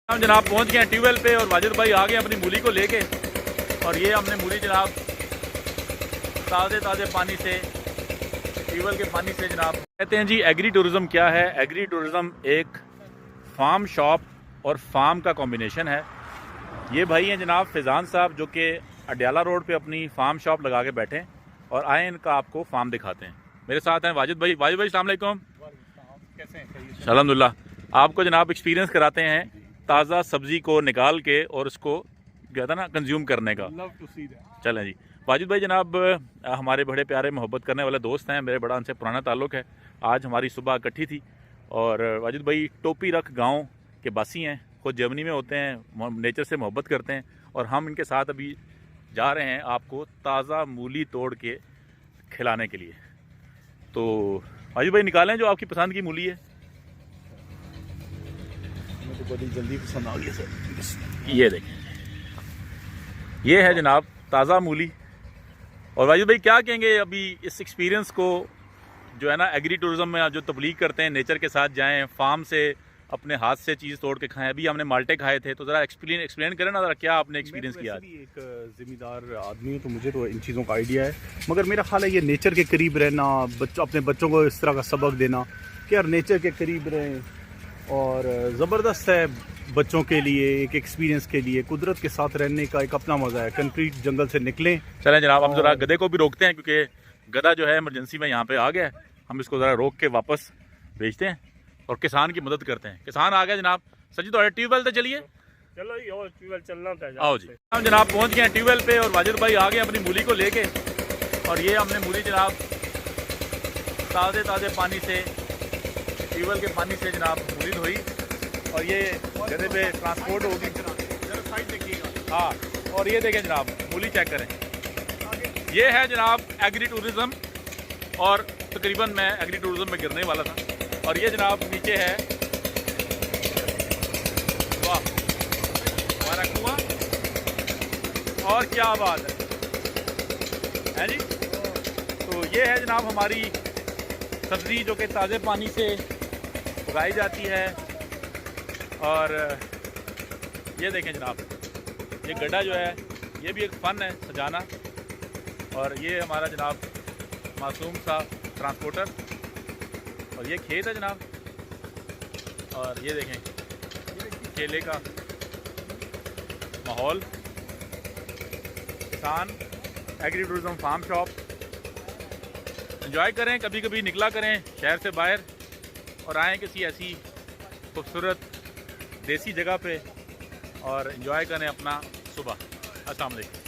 हम जनाब पहुंच गए हैं ट्यूबवेल पे और वाजिद भाई आ गए अपनी मूली को लेके। और ये हमने मूली जनाब ताज़े पानी से, ट्यूबवेल के पानी से जनाब। कहते हैं जी एग्री टूरिज़म क्या है। एग्री टूरिज़म एक फार्म शॉप और फार्म का कॉम्बिनेशन है। ये भाई हैं जनाब फैज़ान साहब, जो कि अडयाला रोड पे अपनी फार्म शॉप लगा के बैठे हैं और आए इनका आपको फार्म दिखाते हैं। मेरे साथ हैं वाजिद भाई। वाजिद भाई अस्सलाम वालेकुम। कैसे हैं? अल्हम्दुलिल्लाह। आपको जनाब एक्सपीरियंस कराते हैं ताज़ा सब्ज़ी को निकाल के और उसको कहता ना कंज्यूम करने का। चलें जी। वाजिद भाई जनाब हमारे बड़े प्यारे मोहब्बत करने वाले दोस्त हैं, मेरे बड़ा उनसे पुराना ताल्लुक़ है। आज हमारी सुबह इकट्ठी थी और वाजिद भाई टोपी रख गांव के बासी हैं, खुद जर्मनी में होते हैं, नेचर से मोहब्बत करते हैं और हम इनके साथ अभी जा रहे हैं आपको ताज़ा मूली तोड़ के खिलाने के लिए। तो वाजिद भाई निकालें जो आपकी पसंद की मूली है। मुझे बड़ी जल्दी पसंद आ गई सर। ये देखें, ये है जनाब ताज़ा मूली। और वाजिद भाई क्या कहेंगे अभी इस एक्सपीरियंस को, जो है ना एग्री टूरिज़म में जो तबलीग करते हैं, नेचर के साथ जाएं, फार्म से अपने हाथ से चीज़ तोड़ के खाएं। अभी हमने माल्टे खाए थे, तो ज़रा एक्सप्लेन करें ना ज़रा, क्या आपने एक्सपीरियंस किया। भी एक ज़िम्मेदार आदमी हूँ तो मुझे तो इन चीज़ों का आइडिया है, मगर मेरा ख्याल है ये नेचर के करीब रहना, अपने बच्चों को इस तरह का सबक देना कि यार नेचर के करीब रहें, और ज़बरदस्त है बच्चों के लिए, एक एक्सपीरियंस के लिए कुदरत के साथ रहने का एक अपना मज़ा है। कंक्रीट जंगल से निकलें। चलें जनाब, हम ज़रा गधे को भी रोकते हैं क्योंकि गधा जो है इमरजेंसी में यहाँ पे आ गया है। हम इसको ज़रा रोक के वापस भेजते हैं और किसान की मदद करते हैं। किसान आ गया जनाब। सजी तो ट्यूबवेल तो चलिए, चलो जी, और ट्यूबवेल चलना था। आओ जी। हम जनाब पहुँच गए हैं ट्यूबवेल पे और वाजिद भाई आ गए अपनी मूली को लेके। और ये हमने मूली जनाब ताज़े पानी से, ट्यूबवेल के पानी से जनाब मूली धोई और ये गधे पे ट्रांसपोर्ट होगी। साइड देखिएगा। हाँ, और ये देखें जनाब मूली चेक करें। ये है जनाब एग्री टूरिज़म, और तकरीबन मैं एग्री टूरिज़म में गिरने वाला था। और ये जनाब नीचे है, वाह हमारा कुआं, और क्या बात है जी। तो ये है जनाब हमारी सब्ज़ी जो कि ताज़े पानी से उगाई जाती है। और ये देखें जनाब, ये गड्ढा जो है ये भी एक फ़न है सजाना। और ये हमारा जनाब मासूम सा ट्रांसपोर्टर, और ये खेत है जनाब। और ये देखें केले का माहौल, किसान, agri tourism farm shop. Enjoy करें, कभी कभी निकला करें शहर से बाहर और आएँ किसी ऐसी खूबसूरत देसी जगह पे और एंजॉय करें अपना सुबह। अस्सलाम वालेकुम।